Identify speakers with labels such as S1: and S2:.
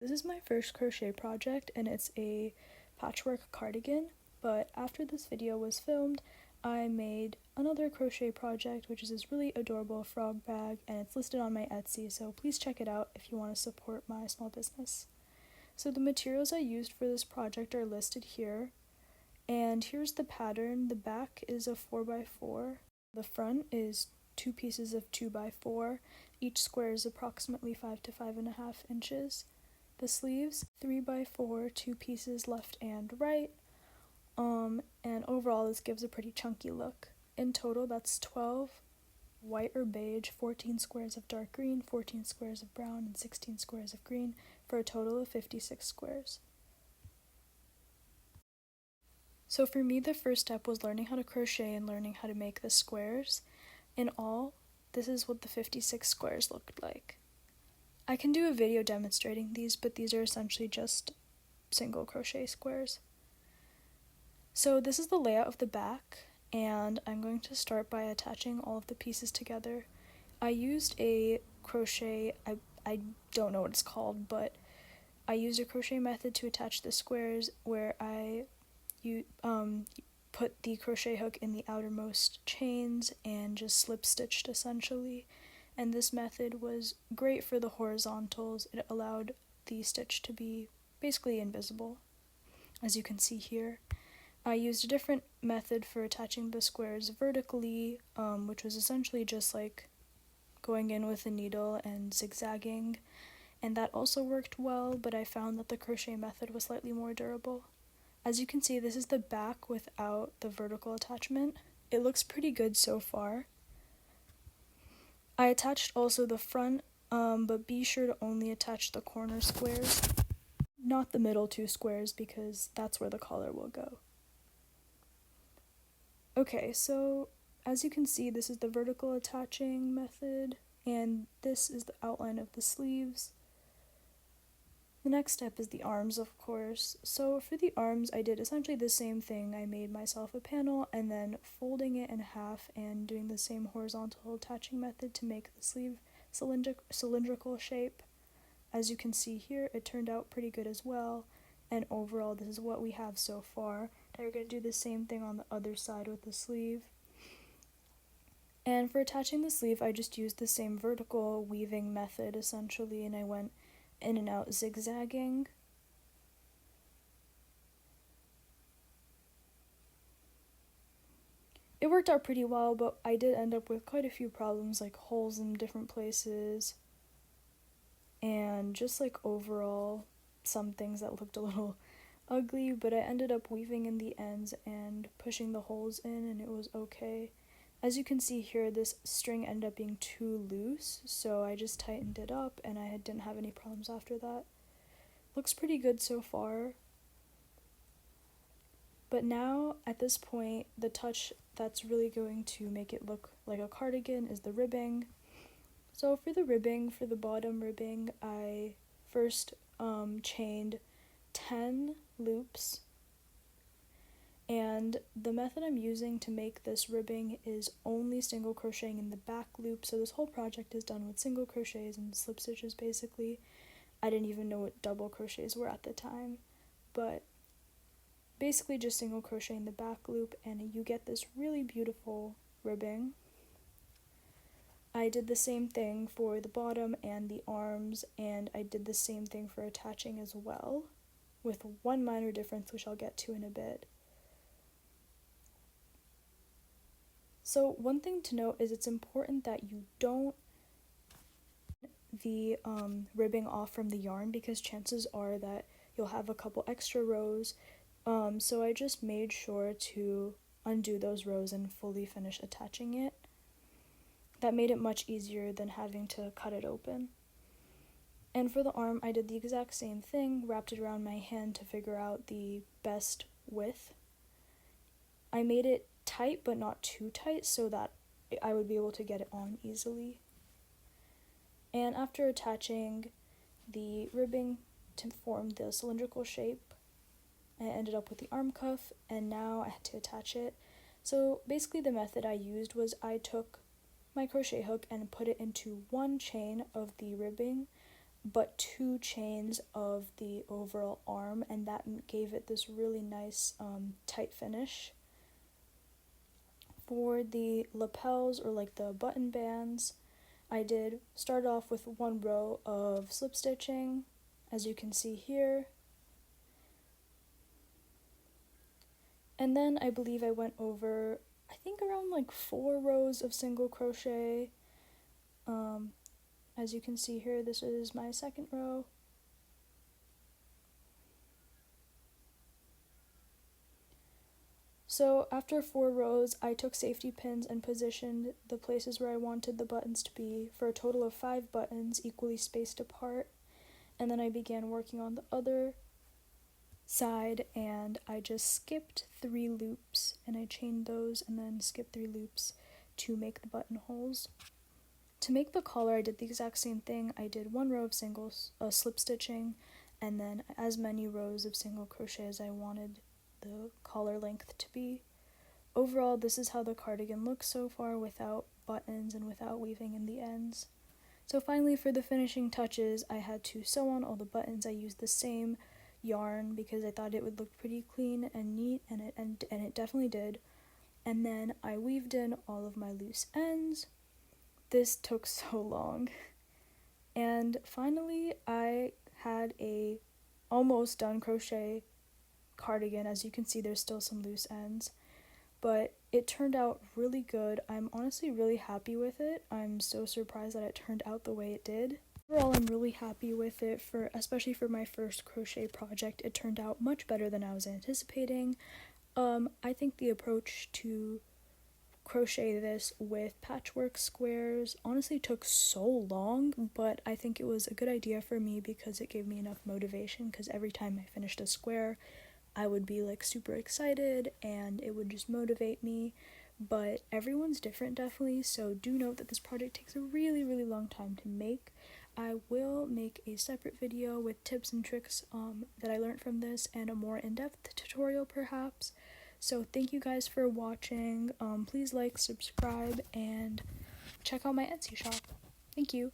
S1: This is my first crochet project and it's a patchwork cardigan, but after this video was filmed, I made another crochet project, which is this really adorable frog bag, and it's listed on my Etsy, so please check it out if you want to support my small business. So the materials I used for this project are listed here, and here's the pattern. The back is a 4x4, the front is 2 pieces of 2x4, each square is approximately 5 to 5.5 inches. The sleeves, 3x4, 2 pieces left and right, and overall this gives a pretty chunky look. In total, that's 12 white or beige, 14 squares of dark green, 14 squares of brown, and 16 squares of green, for a total of 56 squares. So for me, the first step was learning how to crochet and learning how to make the squares. In all, this is what the 56 squares looked like. I can do a video demonstrating these, but these are essentially just single crochet squares. So this is the layout of the back, and I'm going to start by attaching all of the pieces together. I used a crochet, I don't know what it's called, but I used a crochet method to attach the squares where you put the crochet hook in the outermost chains and just slip stitched essentially. And this method was great for the horizontals. It allowed the stitch to be basically invisible, as you can see here. I used a different method for attaching the squares vertically, which was essentially just like going in with a needle and zigzagging, and that also worked well, but I found that the crochet method was slightly more durable. As you can see, this is the back without the vertical attachment. It looks pretty good so far. I attached also the front, but be sure to only attach the corner squares, not the middle 2 squares, because that's where the collar will go. Okay, so as you can see, this is the vertical attaching method, and this is the outline of the sleeves. The next step is the arms, of course. So for the arms, I did essentially the same thing. I made myself a panel and then folding it in half and doing the same horizontal attaching method to make the sleeve cylindrical shape. As you can see here, it turned out pretty good as well. And overall, this is what we have so far. Now we're going to do the same thing on the other side with the sleeve. And for attaching the sleeve, I just used the same vertical weaving method essentially, and I went in and out zigzagging. It worked out pretty well, but I did end up with quite a few problems, like holes in different places, and just like overall some things that looked a little ugly, but I ended up weaving in the ends and pushing the holes in, and it was okay. As you can see here, this string ended up being too loose, so I just tightened it up and I didn't have any problems after that. Looks pretty good so far. But now, at this point, the touch that's really going to make it look like a cardigan is the ribbing. So for the ribbing, for the bottom ribbing, I first chained 10 loops. And the method I'm using to make this ribbing is only single crocheting in the back loop, so this whole project is done with single crochets and slip stitches basically. I didn't even know what double crochets were at the time, but basically just single crocheting the back loop and you get this really beautiful ribbing. I did the same thing for the bottom and the arms, and I did the same thing for attaching as well, with one minor difference which I'll get to in a bit. So one thing to note is it's important that you don't the ribbing off from the yarn, because chances are that you'll have a couple extra rows. So I just made sure to undo those rows and fully finish attaching it. That made it much easier than having to cut it open. And for the arm, I did the exact same thing, wrapped it around my hand to figure out the best width. I made it tight but not too tight so that I would be able to get it on easily. And after attaching the ribbing to form the cylindrical shape, I ended up with the arm cuff, and now I had to attach it. So basically the method I used was I took my crochet hook and put it into one chain of the ribbing. but 2 chains of the overall arm, and that gave it this really nice tight finish. For the lapels, or like the button bands, I did start off with 1 row of slip stitching, as you can see here. And then I believe I went over, I think around like 4 rows of single crochet. As you can see here, this is my 2nd row. So after 4 rows, I took safety pins and positioned the places where I wanted the buttons to be for a total of 5 buttons equally spaced apart. And then I began working on the other side, and I just skipped 3 loops, and I chained those and then skipped 3 loops to make the buttonholes. To make the collar, I did the exact same thing. I did 1 row of single slip stitching, and then as many rows of single crochet as I wanted the collar length to be. Overall, this is how the cardigan looks so far without buttons and without weaving in the ends. So finally, for the finishing touches, I had to sew on all the buttons. I used the same yarn because I thought it would look pretty clean and neat, and it definitely did. And then I weaved in all of my loose ends. This took so long. And finally, I had a almost done crochet cardigan. As you can see, there's still some loose ends, but it turned out really good. I'm honestly really happy with it. I'm so surprised that it turned out the way it did. Overall, I'm really happy with it, especially for my first crochet project. It turned out much better than I was anticipating. I think the approach to crochet this with patchwork squares honestly took so long, but I think it was a good idea for me because it gave me enough motivation, because every time I finished a square, I would be like super excited and it would just motivate me. But everyone's different, definitely, so do note that this project takes a really, really long time to make. I will make a separate video with tips and tricks that I learned from this, and a more in-depth tutorial perhaps. So thank you guys for watching. Please like, subscribe, and check out my Etsy shop. Thank you.